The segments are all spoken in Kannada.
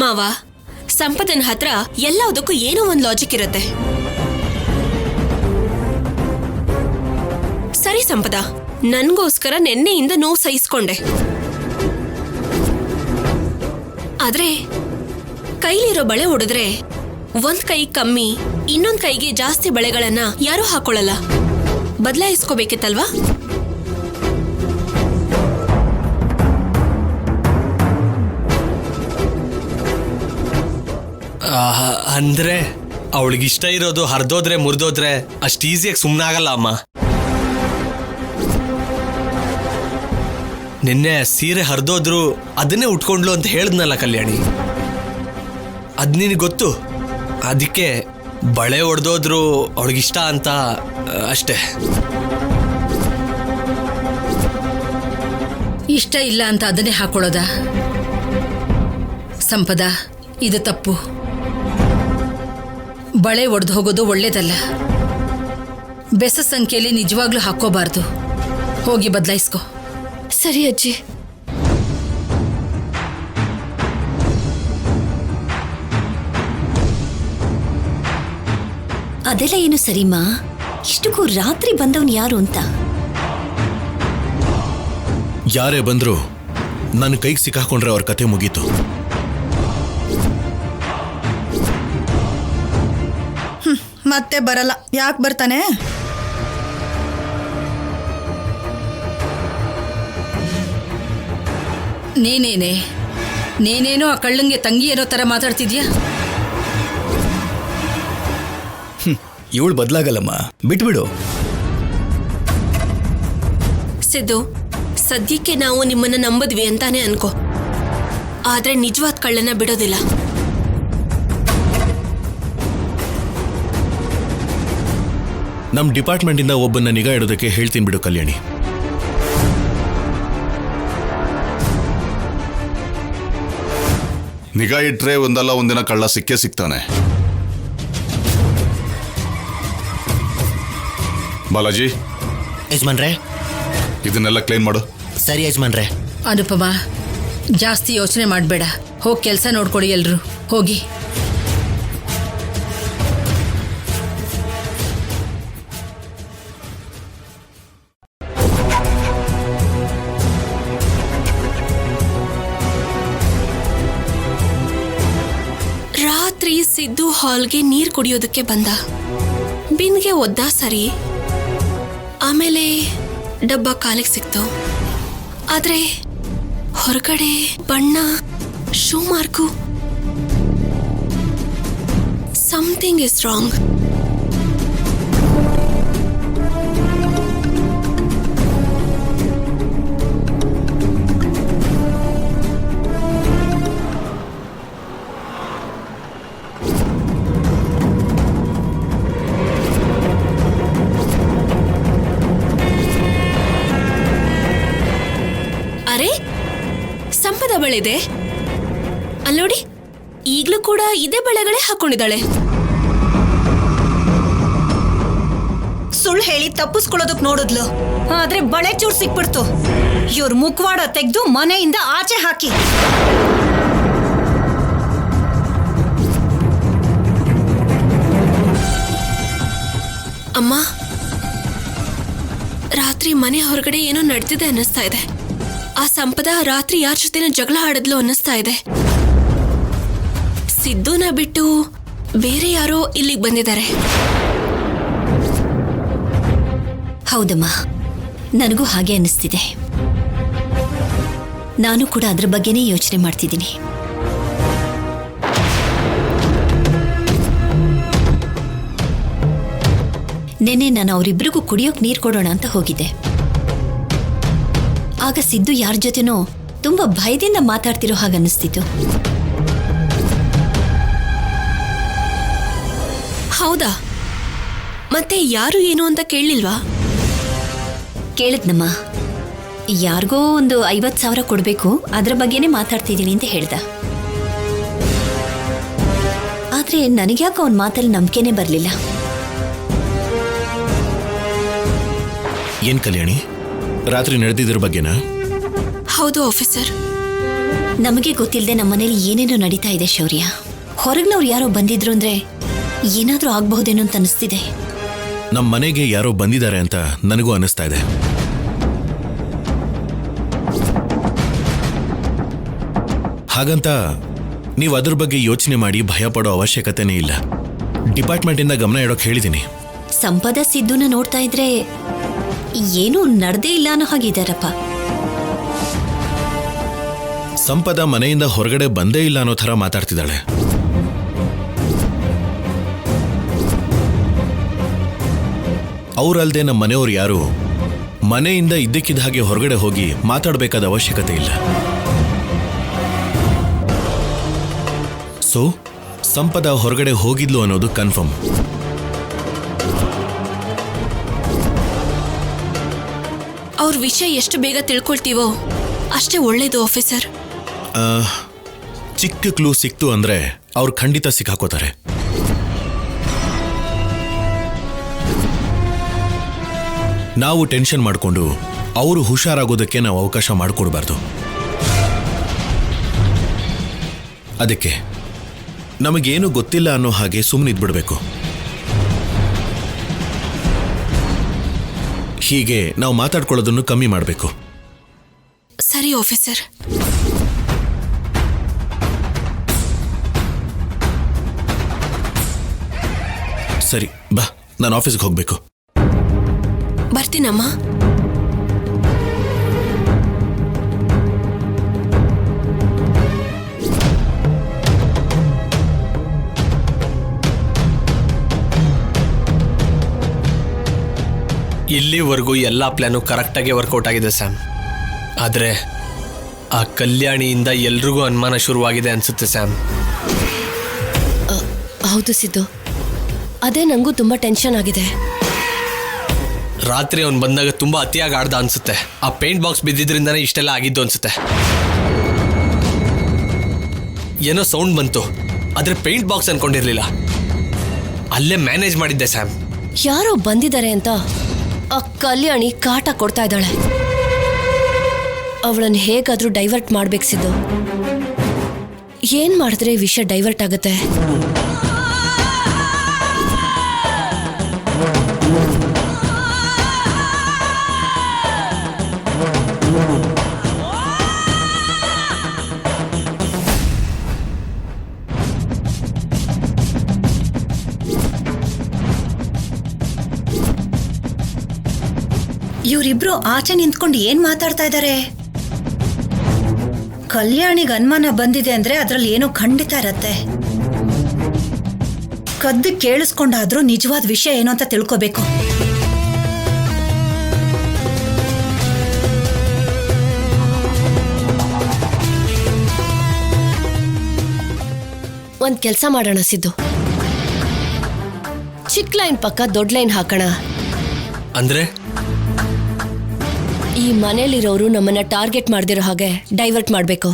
ಮಾವ, ಸಂಪದನ ಹತ್ರ ಎಲ್ಲದಕ್ಕೂ ಏನೋ ಒಂದು ಲಾಜಿಕ್ ಇರುತ್ತೆ. ಸರಿ ಸಂಪದ, ನನ್ಗೋಸ್ಕರ ನೆನ್ನೆಯಿಂದ ನೋವು ಸಹಿಸ್ಕೊಂಡೆ. ಆದ್ರೆ ಕೈಲಿರೋ ಬಳೆ ಹೊಡೆದ್ರೆ ಒಂದ್ ಕೈ ಕಮ್ಮಿ, ಇನ್ನೊಂದ್ ಕೈಗೆ ಜಾಸ್ತಿ ಬಳೆಗಳನ್ನ ಯಾರೂ ಹಾಕೊಳ್ಳಲ್ಲ. ಬದಲಾಯಿಸ್ಕೋಬೇಕಿತ್ತಲ್ವಾ? ಅಂದ್ರೆ ಅವಳಿಗಿಷ್ಟ ಇರೋದು ಹರಿದೋದ್ರೆ ಮುರಿದೋದ್ರೆ ಅಷ್ಟು ಈಸಿಯಾಗಿ ಸುಮ್ಮನಾಗಲ್ಲ ಅಮ್ಮ. ನಿನ್ನೆ ಸೀರೆ ಹರಿದೋದ್ರು ಅದನ್ನೇ ಉಟ್ಕೊಂಡ್ಲು ಅಂತ ಹೇಳಿದ್ನಲ್ಲ ಕಲ್ಯಾಣಿ, ಅದ್ ನಿನಗೆ ಗೊತ್ತು. ಅದಕ್ಕೆ ಬಳೆ ಹೊಡೆದೋದ್ರು ಅವಳಿಗಿಷ್ಟ ಅಂತ ಅಷ್ಟೇ. ಇಷ್ಟ ಇಲ್ಲ ಅಂತ ಅದನ್ನೇ ಹಾಕೊಳ್ಳೋದ? ಸಂಪದ, ಇದು ತಪ್ಪು. ಬಳೆ ಒಡೆದು ಹೋಗೋದು ಒಳ್ಳೇದಲ್ಲ. ಬೆಸ ಸಂಖ್ಯೆಯಲ್ಲಿ ನಿಜವಾಗ್ಲೂ ಹಾಕೋಬಾರ್ದು. ಹೋಗಿ ಬದಲಾಯಿಸ್ಕೊ. ಸರಿ ಅಜ್ಜಿ. ಅದೆಲ್ಲ ಏನು ಸರಿಮಾ, ಇಷ್ಟಕ್ಕೂ ರಾತ್ರಿ ಬಂದವನು ಯಾರು ಅಂತ? ಯಾರೇ ಬಂದ್ರು ನನ್ನ ಕೈಗೆ ಸಿಕ್ಕಾಕೊಂಡ್ರೆ ಅವ್ರ ಕತೆ ಮುಗೀತು. ಮತ್ತೆ ಬರಲ್ಲ. ಯಾಕೆ ಬರ್ತಾನೆ? ನೀನೇನೋ ಆ ಕಳ್ಳಂಗೆ ತಂಗಿ ಏನೋ ತರ ಮಾತಾಡ್ತಿದ್ಯಾ? ಇವಳು ಬದಲಾಗಲ್ಲಮ್ಮ, ಬಿಟ್ಬಿಡು. ಸಿದ್ದು, ಸದ್ಯಕ್ಕೆ ನಾವು ನಿಮ್ಮನ್ನ ನಂಬದ್ವಿ ಅಂತಾನೆ ಅನ್ಕೋ. ಆದ್ರೆ ನಿಜವಾದ ಕಳ್ಳನ ಬಿಡೋದಿಲ್ಲ. ನಮ್ಮ ಡಿಪಾರ್ಟ್ಮೆಂಟಿಂದ ಒಬ್ಬನ್ನ ನಿಗಾ ಇಡೋದಕ್ಕೆ ಹೇಳ್ತೀನಿ ಬಿಡು ಕಲ್ಯಾಣಿ. ನಿಗಾ ಇಟ್ರೆ ಒಂದಲ್ಲ ಒಂದಿನ ಕಳ್ಳ ಸಿಕ್ಕೇ ಸಿಗ್ತಾನೆ. ಬಾಲಾಜಿ, ಯಜಮಾನ್ರೆ, ಇದನ್ನೆಲ್ಲ ಕ್ಲೀನ್ ಮಾಡು. ಸರಿ ಯಜಮಾನ್ರೆ. ಅನುಪಮ, ಜಾಸ್ತಿ ಯೋಚನೆ ಮಾಡಬೇಡ. ಹೋಗಿ ಕೆಲಸ ನೋಡ್ಕೊಡಿ ಎಲ್ರು. ಹೋಗಿ. ರಾತ್ರಿ ಸಿದ್ದು ಹಾಲ್ಗೆ ನೀರ್ ಕುಡಿಯೋದಕ್ಕೆ ಬಂದ. ಬಿನ್ಗೆ ಒದ್ದ ಸರಿ. ಆಮೇಲೆ ಡಬ್ಬ ಕಾಲಿಗೆ ಸಿಕ್ತು. ಆದ್ರೆ ಹೊರಗಡೆ ಬಣ್ಣ, shoe mark. Something is wrong. ಅರೆ, ಸಂಪದ ಬಳೆದೆ ಅಲ್ಲೋಡಿ. ಈಗ್ಲೂ ಕೂಡ ಇದೇ ಬಳೆಗಳೇ ಹಾಕೊಂಡಿದ್ದಾಳೆ. ಸುಳ್ಳು ಹೇಳಿ ತಪ್ಪಿಸ್ಕೊಳ್ಳೋದಕ್ ನೋಡಿದ್ಲು, ಆದ್ರೆ ಬಳೆ ಚೂರ್ ಸಿಕ್ಬಿಡ್ತು. ಇವ್ರ ಮುಖವಾಡ ತೆಗೆದು ಮನೆಯಿಂದ ಆಚೆ ಹಾಕಿ. ಅಮ್ಮ, ರಾತ್ರಿ ಮನೆ ಹೊರಗಡೆ ಏನೋ ನಡೆದಿದೆ ಅನ್ನಿಸ್ತಾ ಇದೆ. ಆ ಸಂಪದ ರಾತ್ರಿ ಯಾರ ಜೊತೆನೋ ಜಗಳ ಆಡಿದ್ಲು ಅನ್ನಿಸ್ತಾ ಇದೆ. ಸಿದ್ದುನ ಬಿಟ್ಟು ಬೇರೆ ಯಾರೋ ಇಲ್ಲಿಗೆ ಬಂದಿದ್ದಾರೆ. ಹೌದಮ್ಮ, ನನಗೂ ಹಾಗೆ ಅನ್ನಿಸ್ತಿದೆ. ನಾನು ಕೂಡ ಅದ್ರ ಬಗ್ಗೆನೇ ಯೋಚನೆ ಮಾಡ್ತಿದ್ದೀನಿ. ನೆನ್ನೆ ನಾನು ಅವರಿಬ್ಬರಿಗೂ ಕುಡಿಯೋಕ್ ನೀರು ಕೊಡೋಣ ಅಂತ ಹೋಗಿದ್ದೆ. ಆಗ ಸಿದ್ದು ಯಾರ ಜೊತೆನೋ ತುಂಬಾ ಭಯದಿಂದ ಮಾತಾಡ್ತಿರೋ ಹಾಗನ್ನಿಸ್ತಿತ್ತು. ಹೌದಾ? ಮತ್ತೆ ಯಾರು ಏನು ಅಂತ ಕೇಳಲಿಲ್ವಾ? ಕೇಳಿದ್ನಮ್ಮ. ಯಾರಿಗೋ ಒಂದು 50,000 ಕೊಡಬೇಕು, ಅದ್ರ ಬಗ್ಗೆನೇ ಮಾತಾಡ್ತಿದ್ದೀನಿ ಅಂತ ಹೇಳ್ದ. ಆದ್ರೆ ನನಗ್ಯಾಕೆ ಅವನ ಮಾತಲ್ಲಿ ನಂಬಿಕೆನೇ ಬರಲಿಲ್ಲ. ಏನ್ ಕಲ್ಯಾಣಿ, ರಾತ್ರಿ ನಡೆದಿದ್ರ ಬಗ್ಗೆನಾ? ಹೌದು ಆಫೀಸರ್. ನಮಗೆ ಗೊತ್ತಿಲ್ಲದೆ ನಮ್ಮ ಮನೇಲಿ ಏನೇನೋ ನಡೀತಾ ಇದೆ ಶೌರ್ಯ. ಹೊರಗ್ನವ್ರು ಯಾರೋ ಬಂದಿದ್ರು ಅಂದ್ರೆ ಏನಾದ್ರೂ ಆಗ್ಬಹುದೇನೋ ಅಂತ ಅನಿಸ್ತಿದೆ. ನಮ್ಮ ಮನೆಗೆ ಯಾರೋ ಬಂದಿದ್ದಾರೆ ಅಂತ ನನಗೂ ಅನಿಸ್ತಾ ಇದೆ. ಹಾಗಂತ ನೀವು ಅದ್ರ ಬಗ್ಗೆ ಯೋಚನೆ ಮಾಡಿ ಭಯ ಪಡೋ ಅವಶ್ಯಕತೆನೇ ಇಲ್ಲ. ಡಿಪಾರ್ಟ್ಮೆಂಟಿಂದ ಗಮನ ಇಡೋಕೆ ಹೇಳಿದ್ದೀನಿ. ಸಂಪದ ಸಿದ್ದುನ ನೋಡ್ತಾ ಇದ್ರೆ ಏನೂ ನಡ್ದೇ ಇಲ್ಲ ಅನ್ನೋ ಹಾಗಿದಾರಪ್ಪ. ಸಂಪದ ಮನೆಯಿಂದ ಹೊರಗಡೆ ಬಂದೇ ಇಲ್ಲ ಅನ್ನೋ ಥರ ಮಾತಾಡ್ತಿದ್ದಾಳೆ. ಅವರಲ್ದೆ ನಮ್ಮ ಮನೆಯವ್ರು ಯಾರು ಮನೆಯಿಂದ ಇದ್ದಕ್ಕಿದ್ದ ಹಾಗೆ ಹೊರಗಡೆ ಹೋಗಿ ಮಾತಾಡಬೇಕಾದ ಅವಶ್ಯಕತೆ ಇಲ್ಲ. ಸೊ ಸಂಪದ ಹೊರಗಡೆ ಹೋಗಿದ್ಲು ಅನ್ನೋದು ಕನ್ಫರ್ಮ್. ಅವ್ರ ವಿಷಯ ಎಷ್ಟು ಬೇಗ ತಿಳ್ಕೊಳ್ತೀವೋ ಅಷ್ಟೇ ಒಳ್ಳೇದು ಆಫೀಸರ್. ಚಿಕ್ಕ ಕ್ಲೂ ಸಿಕ್ತು ಅಂದ್ರೆ ಅವ್ರು ಖಂಡಿತ ಸಿಕ್ಕಾಕೋತಾರೆ. ನಾವು ಟೆನ್ಷನ್ ಮಾಡಿಕೊಂಡು ಅವರು ಹುಷಾರಾಗೋದಕ್ಕೆ ನಾವು ಅವಕಾಶ ಮಾಡಿಕೊಡ್ಬಾರ್ದು. ಅದಕ್ಕೆ ನಮಗೇನು ಗೊತ್ತಿಲ್ಲ ಅನ್ನೋ ಹಾಗೆ ಸುಮ್ಮನಿದ್ಬಿಡ್ಬೇಕು. ಹೀಗೆ ನಾವು ಮಾತಾಡ್ಕೊಳ್ಳೋದನ್ನು ಕಮ್ಮಿ ಮಾಡಬೇಕು. ಸರಿ ಆಫೀಸರ್. ಸರಿ ಬಾ, ನಾನು ಆಫೀಸ್ಗೆ ಹೋಗ್ಬೇಕು. ಬರ್ತೀನಮ್ಮ. ಇಲ್ಲಿವರೆಗೂ ಎಲ್ಲ ಪ್ಲ್ಯಾನು ಕರೆಕ್ಟಾಗಿ ವರ್ಕೌಟ್ ಆಗಿದೆ ಸ್ಯಾಮ್. ಆದರೆ ಆ ಕಲ್ಯಾಣಿಯಿಂದ ಎಲ್ರಿಗೂ ಅನುಮಾನ ಶುರುವಾಗಿದೆ ಅನ್ಸುತ್ತೆ ಸ್ಯಾಮ್. ಹೌದು ಸಿದ್ದು, ಅದೇ ನನಗೂ ತುಂಬ ಟೆನ್ಷನ್ ಆಗಿದೆ. ರಾತ್ರಿ ಅವ್ನು ಬಂದಾಗ ತುಂಬ ಅತಿಯಾಗಿ ಆಡ್ದ ಅನ್ಸುತ್ತೆ. ಆ ಪೇಂಟ್ ಬಾಕ್ಸ್ ಬಿದ್ದಿದ್ರಿಂದನೇ ಇಷ್ಟೆಲ್ಲ ಆಗಿದ್ದು ಅನ್ಸುತ್ತೆ. ಏನೋ ಸೌಂಡ್ ಬಂತು, ಆದರೆ ಪೇಂಟ್ ಬಾಕ್ಸ್ ಅನ್ಕೊಂಡಿರ್ಲಿಲ್ಲ. ಅಲ್ಲೇ ಮ್ಯಾನೇಜ್ ಮಾಡಿದ್ದೆ ಸ್ಯಾಮ್. ಯಾರೋ ಬಂದಿದ್ದಾರೆ ಅಂತ ಆ ಕಲ್ಯಾಣಿ ಕಾಟ ಕೊಡ್ತಾ ಇದ್ದಾಳೆ. ಅವಳನ್ನು ಹೇಗಾದ್ರೂ ಡೈವರ್ಟ್ ಮಾಡ್ಬೇಕು ಸಿದ್ದು. ಏನ್ ಮಾಡಿದ್ರೆ ವಿಷಯ ಡೈವರ್ಟ್ ಆಗುತ್ತೆ? ಇವರಿಬ್ರು ಆಚೆ ನಿಂತ್ಕೊಂಡು ಏನ್ ಮಾತಾಡ್ತಾ ಇದ್ದಾರೆ? ಕಲ್ಯಾಣಿಗೆ ಅನುಮಾನ ಬಂದಿದೆ ಅಂದ್ರೆ ಅದ್ರಲ್ಲಿ ಏನೋ ಖಂಡಿತ ಇರತ್ತೆ. ಕದ್ದು ಕೇಳಿಸ್ಕೊಂಡಾದ್ರೂ ನಿಜವಾದ ವಿಷಯ ಏನು ಅಂತ ತಿಳ್ಕೋಬೇಕು. ಒಂದ್ ಕೆಲ್ಸ ಮಾಡೋಣ ಸಿದ್ದು, ಚಿಕ್ಕ ಲೈನ್ ಪಕ್ಕ ದೊಡ್ಡ ಲೈನ್ ಹಾಕೋಣ. ಅಂದ್ರೆ ಈ ಮನೇಲಿರೋರು ನಮ್ಮನ್ನ ಟಾರ್ಗೆಟ್ ಮಾಡ್ದಿರೋ ಹಾಗೆ ಡೈವರ್ಟ್ ಮಾಡಬೇಕು.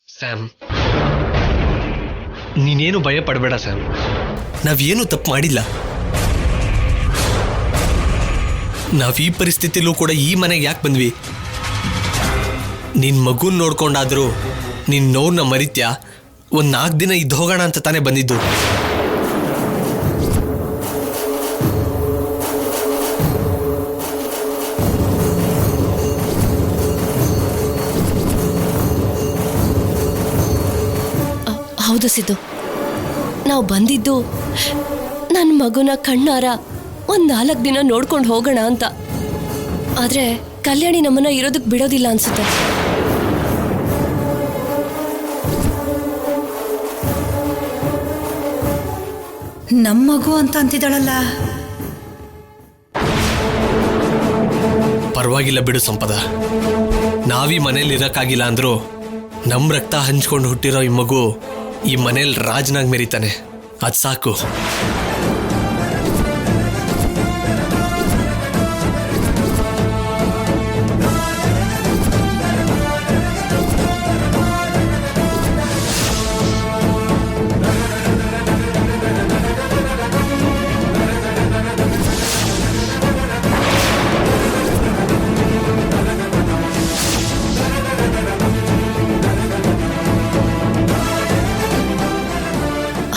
ಸ್ಯಾಮ್, ನೀನೇನು ಭಯ ಪಡಬೇಡ ಸ್ಯಾಮ್. ನಾವೇನು ತಪ್ಪು ಮಾಡಿಲ್ಲ. ನಾವ್ ಈ ಪರಿಸ್ಥಿತಿಲೂ ಕೂಡ ಈ ಮನೆಗೆ ಯಾಕೆ ಬಂದ್ವಿ? ನಿನ್ ಮಗುನ್ ನೋಡ್ಕೊಂಡಾದ್ರೂ ನಿನ್ ನೋವ್ನ ಮರಿತ್ಯಾ? ಒಂದ್ 4 ದಿನ ಇದ್ದು ಹೋಗೋಣ ಅಂತ ತಾನೇ ಬಂದಿದ್ದು. ಹೌದು ಸಿದ್ದು, ನಾವು ಬಂದಿದ್ದು ನನ್ನ ಮಗುನ ಕಣ್ಣಾರ ಒಂದ್ 4 ದಿನ ನೋಡ್ಕೊಂಡು ಹೋಗೋಣ ಅಂತ. ಆದ್ರೆ ಕಲ್ಯಾಣಿ ನಮ್ಮನ್ನ ಇರೋದಕ್ ಬಿಡೋದಿಲ್ಲ ಅನ್ಸುತ್ತೆ. ನಮ್ಮ ಮಗು ಅಂತ ಅಂತಿದ್ದಾಳಲ್ಲ. ಪರವಾಗಿಲ್ಲ ಬಿಡು ಸಂಪದ. ನಾವೀ ಮನೇಲಿ ಇರಕ್ಕಾಗಿಲ್ಲ ಅಂದ್ರು ನಮ್ ರಕ್ತ ಹಂಚ್ಕೊಂಡು ಹುಟ್ಟಿರೋ ಈ ಮಗು ಈ ಮನೇಲಿ ರಾಜನಾಗ್ ಮೆರಿತಾನೆ. ಅದ್ ಸಾಕು.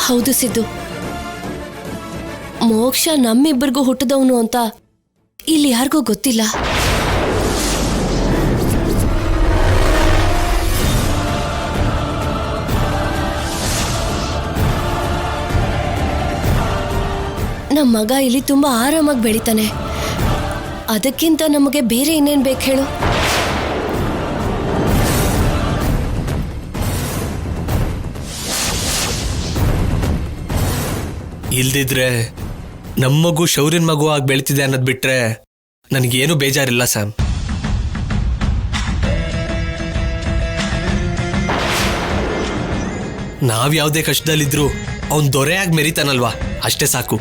ಹೌದು ಸಿದ್ದು, ಮೋಕ್ಷ ನಮ್ಮಿಬ್ಬರಿಗೂ ಹುಟ್ಟಿದವನು ಅಂತ ಇಲ್ಲಿ ಯಾರಿಗೂ ಗೊತ್ತಿಲ್ಲ. ನಮ್ಮ ಮಗ ಇಲ್ಲಿ ತುಂಬಾ ಆರಾಮಾಗಿ ಬೆಳಿತಾನೆ. ಅದಕ್ಕಿಂತ ನಮಗೆ ಬೇರೆ ಇನ್ನೇನ್ ಬೇಕು ಹೇಳು? ಇಲ್ದಿದ್ರೆ ನಮ್ಮ ಮಗು ಶೌರ್ಯನ್ ಮಗು ಆಗಿ ಬೆಳಿತಿದೆ ಅನ್ನೋದು ಬಿಟ್ರೆ ನನಗೇನು ಬೇಜಾರಿಲ್ಲ ಸ್ಯಾಮ್. ನಾವ್ ಯಾವುದೇ ಕಷ್ಟದಲ್ಲಿದ್ರು ಅವನ್ ದೊರೆಯಾಗಿ ಮೆರಿತಾನಲ್ವಾ, ಅಷ್ಟೇ ಸಾಕು.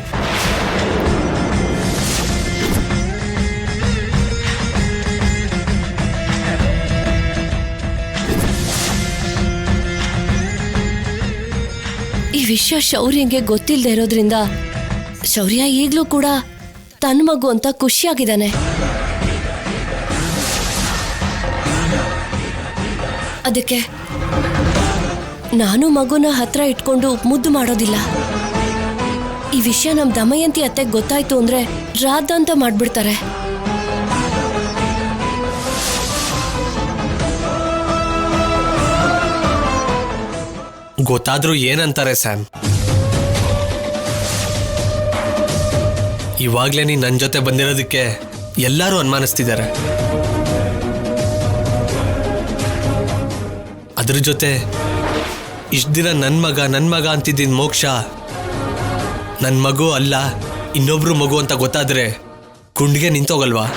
ಈ ವಿಷಯ ಶೌರ್ಯಂಗೆ ಗೊತ್ತಿಲ್ಲದೆ ಇರೋದ್ರಿಂದ ಶೌರ್ಯ ಈಗ್ಲೂ ಕೂಡ ತನ್ನ ಮಗು ಅಂತ ಖುಷಿಯಾಗಿದ್ದಾನೆ. ಅದಕ್ಕೆ ನಾನು ಮಗುನ ಹತ್ರ ಇಟ್ಕೊಂಡು ಮುದ್ದು ಮಾಡೋದಿಲ್ಲ. ಈ ವಿಷಯ ನಮ್ ದಮಯಂತಿ ಅತ್ತೆಗೆ ಗೊತ್ತಾಯ್ತು ಅಂದ್ರೆ ರಾದ್ದಾಂತ ಮಾಡ್ಬಿಡ್ತಾರೆ. ಗೊತ್ತಾದ್ರೂ ಏನಂತಾರೆ ಸ್ಯಾಮ್? ಇವಾಗ್ಲೇ ನೀನ್ ನನ್ನ ಜೊತೆ ಬಂದಿರೋದಕ್ಕೆ ಎಲ್ಲರೂ ಅನುಮಾನಿಸ್ತಿದ್ದಾರೆ. ಅದ್ರ ಜೊತೆ ಇಷ್ಟ ದಿನ ನನ್ನ ಮಗ ಅಂತಿದ್ದಿದ್ ಮೋಕ್ಷ ನನ್ನ ಮಗು ಅಲ್ಲ ಇನ್ನೊಬ್ರು ಮಗು ಅಂತ ಗೊತ್ತಾದ್ರೆ ಗುಂಡಿಗೆ ನಿಂತೋಗಲ್ವಾ?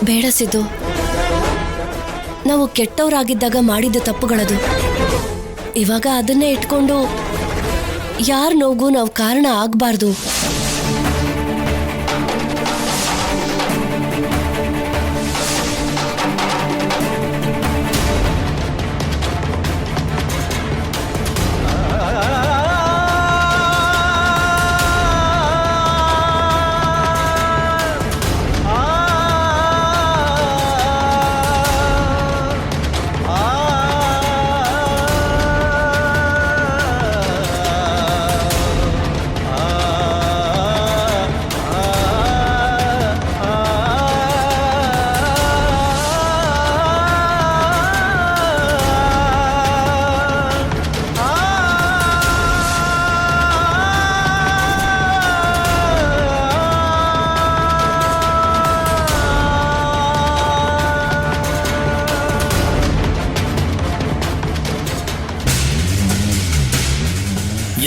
ಬೇಡ ಸಿದ್ದು, ನಾವು ಕೆಟ್ಟವರಾಗಿದ್ದಾಗ ಮಾಡಿದ ತಪ್ಪುಗಳದು. ಇವಾಗ ಅದನ್ನೇ ಇಟ್ಕೊಂಡು ಯಾರ ನೋವು ನಾವು ಕಾರಣ ಆಗ್ಬಾರ್ದು.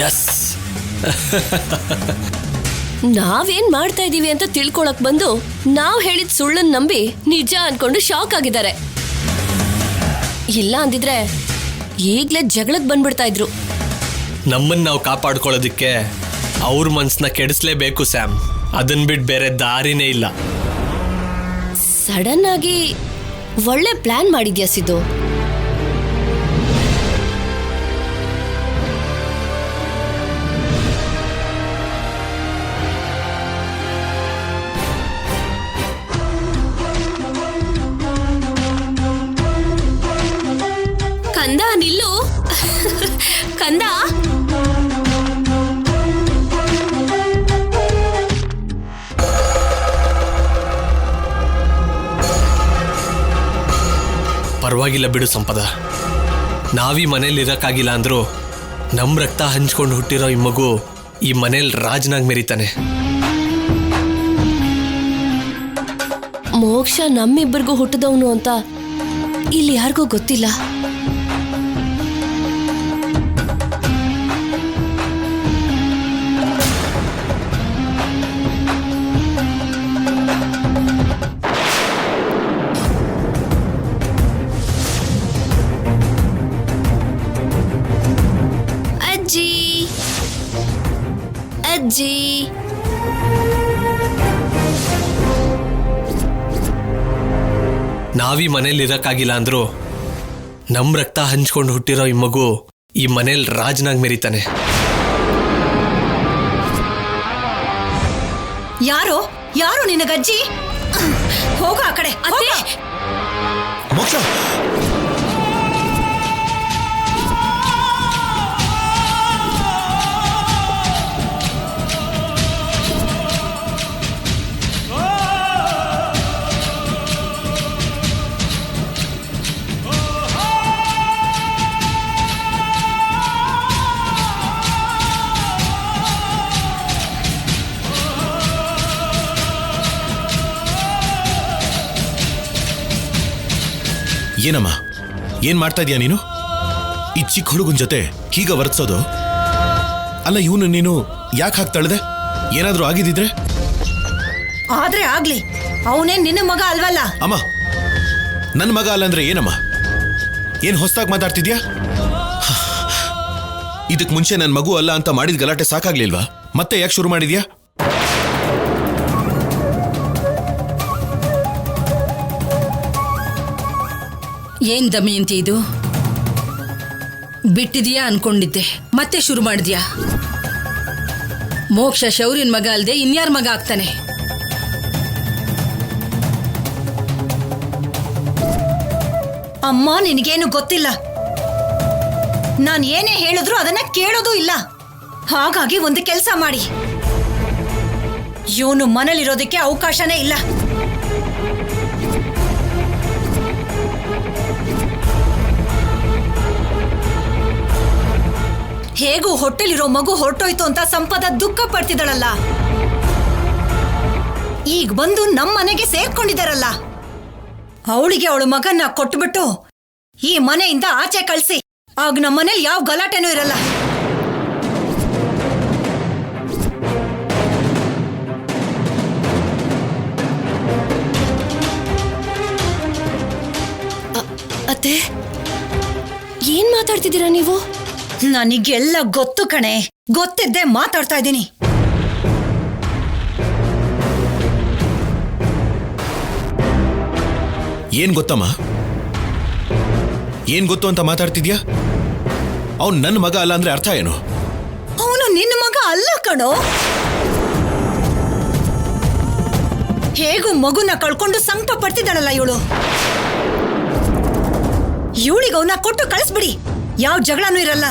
ಎಸ್. ನಾವೇನ್ ಮಾಡ್ತಾ ಇದೀವಿ ಅಂತ ತಿಳ್ಕೊಳಕ್ ಬಂದು ನಾವ್ ಹೇಳಿದ ಸುಳ್ಳನ್ ನಂಬಿ ನಿಜ ಅನ್ಕೊಂಡು ಶಾಕ್ ಆಗಿದ್ದಾರೆ. ಇಲ್ಲ ಅಂದಿದ್ರೆ ಈಗ್ಲೇ ಜಗಳಕ್ಕೆ ಬಂದ್ಬಿಡ್ತಾ ಇದ್ರು. ನಮ್ಮನ್ನ ನಾವು ಕಾಪಾಡ್ಕೊಳ್ಳೋದಕ್ಕೆ ಅವ್ರ ಮನ್ಸನ್ನ ಕೆಡಿಸ್ಲೇಬೇಕು ಸ್ಯಾಮ್. ಅದನ್ ಬಿಟ್ಟು ಬೇರೆ ದಾರಿನೇ ಇಲ್ಲ. ಸಡನ್ ಆಗಿ ಒಳ್ಳೆ ಪ್ಲಾನ್ ಮಾಡಿದ್ಯಾ ಸಿದ್ದು? ಕಂದ ನಿಲ್ಲು. ಕಂದ, ಪರವಾಗಿಲ್ಲ ಬಿಡು ಸಂಪದ. ನಾವೀ ಮನೇಲಿ ಇರೋಕ್ಕಾಗಿಲ್ಲ ಅಂದ್ರು ನಮ್ಮ ರಕ್ತ ಹಂಚ್ಕೊಂಡು ಹುಟ್ಟಿರೋ ಈ ಮಗು ಈ ಮನೇಲಿ ರಾಜನಾಗಿ ಮೆರಿತಾನೆ. ಮೋಕ್ಷ ನಮ್ಮಿಬ್ಬರಿಗೂ ಹುಟ್ಟಿದವನು ಅಂತ ಇಲ್ಲಿ ಯಾರಿಗೂ ಗೊತ್ತಿಲ್ಲ. ಅಜ್ಜಿ ಅಜ್ಜಿ ನಾವೀ ಮನೇಲಿ ಇರೋಕ್ಕಾಗಿಲ್ಲ ಅಂದ್ರು ನಮ್ಮ ರಕ್ತ ಹಂಚ್ಕೊಂಡು ಹುಟ್ಟಿರೋ ಈ ಮಗು ಈ ಮನೇಲಿ ರಾಜನಾಗಿ ಮೆರಿತಾನೆ. ಯಾರೋ ಯಾರು ನಿನಗಜ್ಜಿ? ಹೋಗ ಆ ಕಡೆ. ಮೋಕ್ಷ, ಏನಮ್ಮ, ಏನ್ ಮಾಡ್ತಾ ಇದೀಯ ನೀನು? ಈ ಚಿಕ್ಕ ಹುಡುಗನ ಜೊತೆ ಹೀಗ ವರ್ತಿಸೋದು? ಅಲ್ಲ, ಇವನು ನೀನು ಯಾಕೆ ಹಾಕಿ ತಳ್ದೆ? ಏನಾದ್ರೂ ಆಗಿದ್ದಿದ್ರೆ? ಆದ್ರೆ ಆಗ್ಲಿ, ಅವನೇ ನಿನ್ನ ಮಗ ಅಲ್ವಲ್ಲ. ಅಮ್ಮ, ನನ್ನ ಮಗ ಅಲ್ಲ ಅಂದ್ರೆ ಏನಮ್ಮ? ಏನ್ ಹೊಸ್ದಾಗಿ ಮಾತಾಡ್ತಿದ್ಯಾ? ಇದಕ್ ಮುಂಚೆ ನನ್ನ ಮಗು ಅಲ್ಲ ಅಂತ ಮಾಡಿದ ಗಲಾಟೆ ಸಾಕಾಗ್ಲಿಲ್ವಾ? ಮತ್ತೆ ಯಾಕೆ ಶುರು ಮಾಡಿದ್ಯಾ? ಏನ್ ದಮಯಂತಿ ಇದು? ಬಿಟ್ಟಿದ್ಯಾ ಅನ್ಕೊಂಡಿದ್ದೆ, ಮತ್ತೆ ಶುರು ಮಾಡಿದ್ಯಾ? ಮೋಕ್ಷ ಶೌರ್ಯನ್ ಮಗ ಅಲ್ದೆ ಇನ್ಯಾರ ಮಗ ಆಗ್ತಾನೆ? ಅಮ್ಮ, ನಿನಗೇನು ಗೊತ್ತಿಲ್ಲ. ನಾನು ಏನೇ ಹೇಳಿದ್ರು ಅದನ್ನ ಕೇಳೋದು ಇಲ್ಲ. ಹಾಗಾಗಿ ಒಂದು ಕೆಲಸ ಮಾಡಿ, ಇವನು ಮನೇಲಿರೋದಕ್ಕೆ ಅವಕಾಶನೇ ಇಲ್ಲ. ಹೇಗೂ ಹೊಟ್ಟೆಲಿರೋ ಮಗು ಹೊರಟೋಯ್ತು ಅಂತ ಸಂಪದ ದುಃಖ ಪಡ್ತಿದ್ದಾಳಲ್ಲ, ಈಗ ಬಂದು ನಮ್ಮ ಮನೆಗೆ ಸೇರ್ಕೊಂಡಿದ್ದಾರಲ್ಲ, ಅವಳಿಗೆ ಅವಳ ಮಗನ್ನ ಕೊಟ್ಬಿಟ್ಟು ಈ ಮನೆಯಿಂದ ಆಚೆ ಕಳ್ಸಿ. ಆಗ ನಮ್ಮ ಮನೇಲಿ ಯಾವ ಗಲಾಟೆನೂ ಇರಲ್ಲ. ಅತ್ತೆ, ಏನ್ ಮಾತಾಡ್ತಿದ್ದೀರಾ ನೀವು? ನನಗೆಲ್ಲ ಗೊತ್ತು ಕಣೆ, ಗೊತ್ತಿದ್ದೆ ಮಾತಾಡ್ತಾ ಇದ್ದೀನಿ. ಏನ್ ಗೊತ್ತಮ್ಮ? ಏನ್ ಗೊತ್ತು ಅಂತ ಮಾತಾಡ್ತಿದ್ಯಾ? ಅವ್ನು ನನ್ನ ಮಗ ಅಲ್ಲ ಅಂದ್ರೆ ಅರ್ಥ ಏನು? ಅವನು ನಿನ್ನ ಮಗ ಅಲ್ಲ ಕಣೋ. ಹೇಗೂ ಮಗುನ ಕಳ್ಕೊಂಡು ಸಂಕಟ ಪಡ್ತಿದ್ದಾಳಲ್ಲ ಇವಳು. ಇವಳಿಗೆ ಅವನ್ನ ಕೊಟ್ಟು ಕಳಿಸ್ಬಿಡಿ, ಯಾವ ಜಗಳನೂ ಇರಲ್ಲ.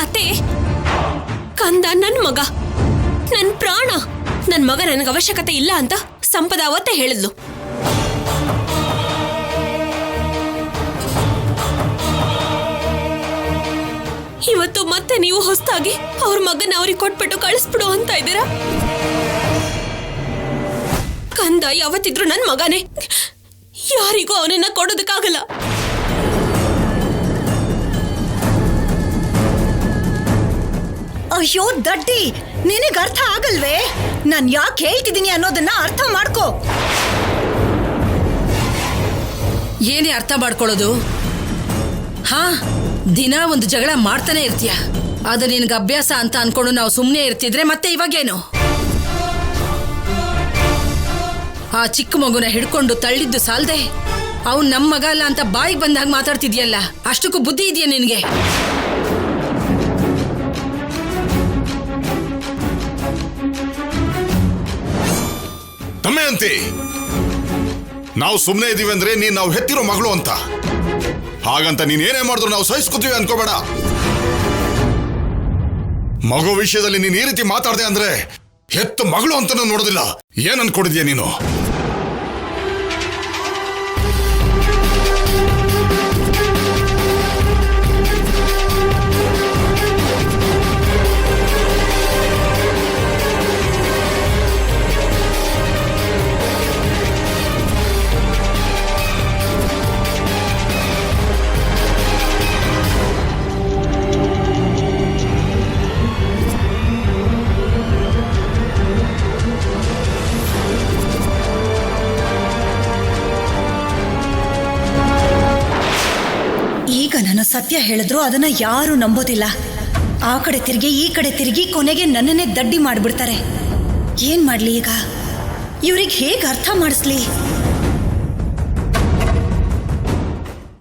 ಅತ್ತೆ, ಕಂದ ನನ್ ಮಗ, ನನ್ ಪ್ರಾಣ. ನನ್ ಮಗ ನನಗೆ ಅವಶ್ಯಕತೆ ಇಲ್ಲ ಅಂತ ಸಂಪದ ಅವತ್ತೇ ಹೇಳಿದ್ಲು. ಇವತ್ತು ಮತ್ತೆ ನೀವು ಹೊಸದಾಗಿ ಅವ್ರ ಮಗನ ಅವ್ರಿಗೆ ಕೊಟ್ಬಿಟ್ಟು ಕಳಿಸ್ಬಿಡು ಅಂತ ಇದ್ದೀರಾ? ಕಂದ ಯಾವತ್ತಿದ್ರು ನನ್ ಮಗನೇ, ಯಾರಿಗೂ ಅವನನ್ನ ಕೊಡೋದಕ್ಕಾಗಲ್ಲ. ಅಯ್ಯೋ ದಡ್ಡಿ, ನಿನಗೆ ಅರ್ಥ ಆಗಲ್ವೇ? ನಾನ್ ಯಾಕೆ ಹೇಳ್ತಿದ್ದೀನಿ ಅನ್ನೋದನ್ನ ಅರ್ಥ ಮಾಡ್ಕೋ. ಏನೇ ಅರ್ಥ ಮಾಡ್ಕೊಳ್ಳೋದು? ಹಾ, ದಿನ ಒಂದು ಜಗಳ ಮಾಡ್ತಾನೆ ಇರ್ತೀಯ. ಅದು ನಿನ್ಗೆ ಅಭ್ಯಾಸ ಅಂತ ಅನ್ಕೊಂಡು ನಾವು ಸುಮ್ಮನೆ ಇರ್ತಿದ್ರೆ ಮತ್ತೆ ಇವಾಗೇನು? ಆ ಚಿಕ್ಕ ಮಗುನ ಹಿಡ್ಕೊಂಡು ತಳ್ಳಿದ್ದು ಸಾಲ್ದೆ ಅವ್ನು ನಮ್ಮ ಮಗ ಅಲ್ಲ ಅಂತ ಬಾಯಿಗೆ ಬಂದಾಗ ಮಾತಾಡ್ತಿದ್ಯಲ್ಲ, ಅಷ್ಟಕ್ಕೂ ಬುದ್ಧಿ ಇದೆಯಾ ನಿನಗೆ? ದಮಯಂತಿ, ನಾವು ಸುಮ್ಮನೆ ಇದೀವಿ ಅಂದ್ರೆ ನೀನ್ ನಾವು ಹೆತ್ತಿರೋ ಮಗಳು ಅಂತ. ಹಾಗಂತ ನೀನ್ ಏನೇ ಮಾಡಿದ್ರು ನಾವು ಸಹಿಸ್ಕೊತೀವಿ ಅನ್ಕೋಬೇಡ. ಮಗು ವಿಷಯದಲ್ಲಿ ನೀನ್ ಈ ರೀತಿ ಮಾತಾಡ್ದೆ ಅಂದ್ರೆ ಹೆತ್ತ ಮಗಳು ಅಂತ ನೋಡೋದಿಲ್ಲ. ಏನ್ ಅನ್ಕೊಂಡಿದ್ಯಾ ನೀನು? ಈಗ ನಾನು ಸತ್ಯ ಹೇಳಿದ್ರು ಅದನ್ನ ಯಾರು ನಂಬೋದಿಲ್ಲ. ಆ ಕಡೆ ತಿರುಗಿ ಈ ಕಡೆ ತಿರುಗಿ ಕೊನೆಗೆ ನನ್ನನ್ನೇ ದಡ್ಡಿ ಮಾಡ್ಬಿಡ್ತಾರೆ. ಏನ್ ಮಾಡ್ಲಿ ಈಗ? ಇವ್ರಿಗೆ ಹೇಗೆ ಅರ್ಥ ಮಾಡಿಸ್ಲಿ?